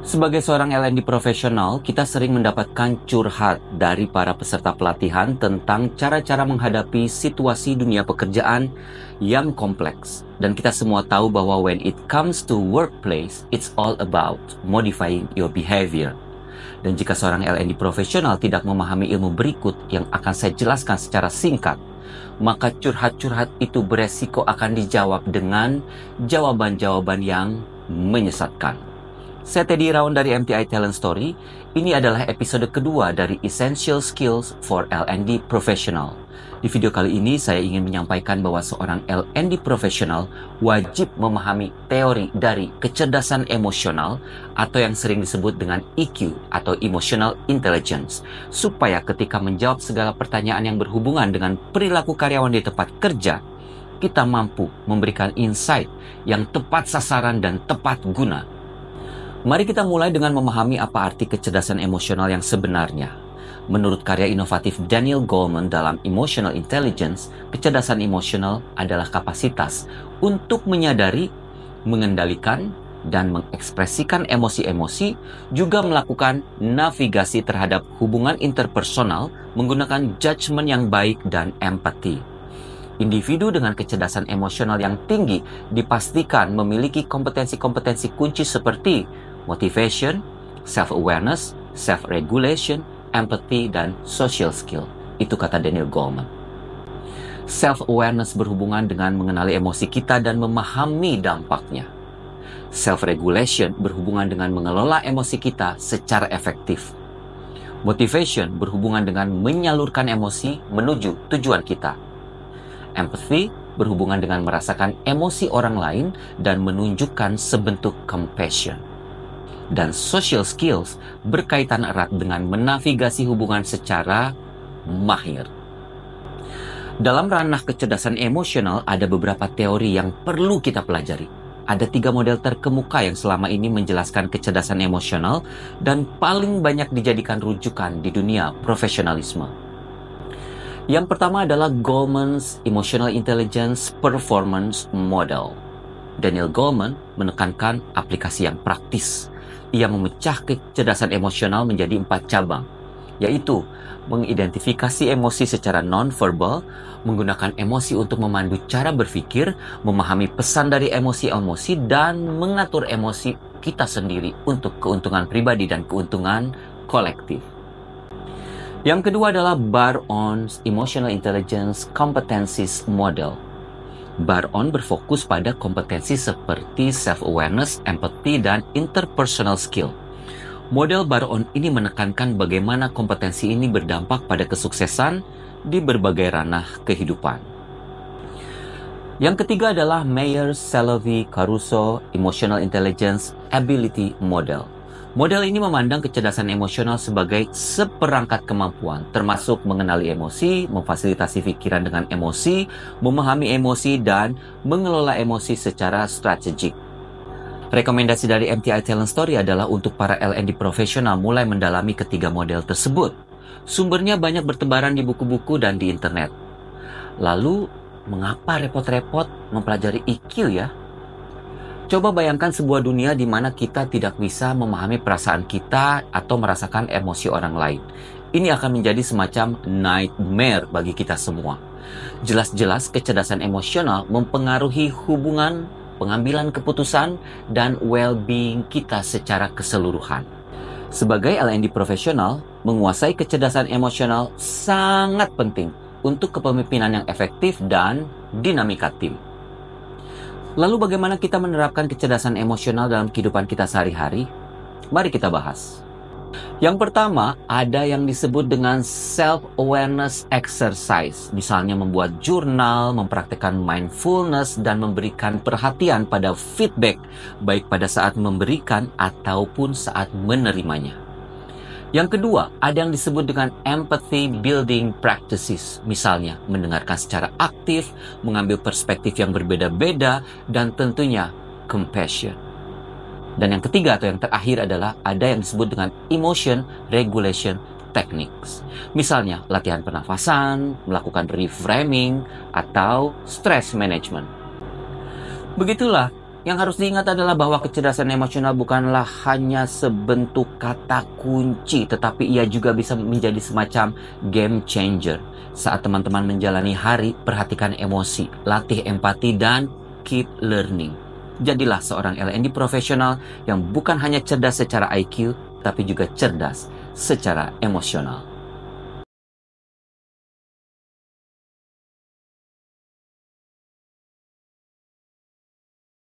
Sebagai seorang L&D profesional, kita sering mendapatkan curhat dari para peserta pelatihan tentang cara-cara menghadapi situasi dunia pekerjaan yang kompleks. Dan kita semua tahu bahwa when it comes to workplace, it's all about modifying your behavior. Dan jika seorang L&D profesional tidak memahami ilmu berikut yang akan saya jelaskan secara singkat, maka curhat-curhat itu beresiko akan dijawab dengan jawaban-jawaban yang menyesatkan. Saya Teddy Irawan dari MTI Talent Story. Ini adalah episode kedua dari Essential Skills for L&D Professional. Di video kali ini saya ingin menyampaikan bahwa seorang L&D Professional wajib memahami teori dari kecerdasan emosional atau yang sering disebut dengan EQ atau Emotional Intelligence, supaya ketika menjawab segala pertanyaan yang berhubungan dengan perilaku karyawan di tempat kerja, kita mampu memberikan insight yang tepat sasaran dan tepat guna. Mari kita mulai dengan memahami apa arti kecerdasan emosional yang sebenarnya. Menurut karya inovatif Daniel Goleman dalam Emotional Intelligence, kecerdasan emosional adalah kapasitas untuk menyadari, mengendalikan, dan mengekspresikan emosi-emosi, juga melakukan navigasi terhadap hubungan interpersonal menggunakan judgement yang baik dan empati. Individu dengan kecerdasan emosional yang tinggi dipastikan memiliki kompetensi-kompetensi kunci seperti motivation, self-awareness, self-regulation, empathy, dan social skill. Itu kata Daniel Goleman. Self-awareness berhubungan dengan mengenali emosi kita dan memahami dampaknya. Self-regulation berhubungan dengan mengelola emosi kita secara efektif. Motivation berhubungan dengan menyalurkan emosi menuju tujuan kita. Empathy berhubungan dengan merasakan emosi orang lain dan menunjukkan sebentuk compassion. Dan social skills berkaitan erat dengan menavigasi hubungan secara mahir. Dalam ranah kecerdasan emosional ada beberapa teori yang perlu kita pelajari. Ada 3 model terkemuka yang selama ini menjelaskan kecerdasan emosional dan paling banyak dijadikan rujukan di dunia profesionalisme. Yang pertama adalah Goleman's Emotional Intelligence Performance Model. Daniel Goleman menekankan aplikasi yang praktis. Ia memecah kecerdasan emosional menjadi 4 cabang, yaitu mengidentifikasi emosi secara non-verbal, menggunakan emosi untuk memandu cara berpikir, memahami pesan dari emosi-emosi, dan mengatur emosi kita sendiri untuk keuntungan pribadi dan keuntungan kolektif. Yang kedua adalah Bar-On's Emotional Intelligence Competencies Model. Bar-On berfokus pada kompetensi seperti self-awareness, empathy, dan interpersonal skill. Model Bar-On ini menekankan bagaimana kompetensi ini berdampak pada kesuksesan di berbagai ranah kehidupan. Yang ketiga adalah Myers-Salovey-Caruso Emotional Intelligence Ability Model. Model ini memandang kecerdasan emosional sebagai seperangkat kemampuan, termasuk mengenali emosi, memfasilitasi pikiran dengan emosi, memahami emosi, dan mengelola emosi secara strategik. Rekomendasi dari MTI Talent Story adalah untuk para L&D profesional mulai mendalami ketiga model tersebut. Sumbernya banyak bertebaran di buku-buku dan di internet. Lalu, mengapa repot-repot mempelajari EQ ya? Coba bayangkan sebuah dunia di mana kita tidak bisa memahami perasaan kita atau merasakan emosi orang lain. Ini akan menjadi semacam nightmare bagi kita semua. Jelas-jelas kecerdasan emosional mempengaruhi hubungan, pengambilan keputusan, dan well-being kita secara keseluruhan. Sebagai L&D profesional, menguasai kecerdasan emosional sangat penting untuk kepemimpinan yang efektif dan dinamika tim. Lalu bagaimana kita menerapkan kecerdasan emosional dalam kehidupan kita sehari-hari? Mari kita bahas. Yang pertama, ada yang disebut dengan self-awareness exercise. Misalnya membuat jurnal, mempraktikkan mindfulness, dan memberikan perhatian pada feedback, baik pada saat memberikan ataupun saat menerimanya. Yang kedua, ada yang disebut dengan empathy building practices. Misalnya, mendengarkan secara aktif, mengambil perspektif yang berbeda-beda, dan tentunya compassion. Dan yang ketiga atau yang terakhir adalah ada yang disebut dengan emotion regulation techniques. Misalnya, latihan pernafasan, melakukan reframing, atau stress management. Begitulah Yang harus diingat adalah bahwa kecerdasan emosional bukanlah hanya sebentuk kata kunci, tetapi ia juga bisa menjadi semacam game changer. Saat teman-teman menjalani hari, perhatikan emosi, latih empati, dan keep learning. Jadilah seorang L&D profesional yang bukan hanya cerdas secara IQ, tapi juga cerdas secara emosional.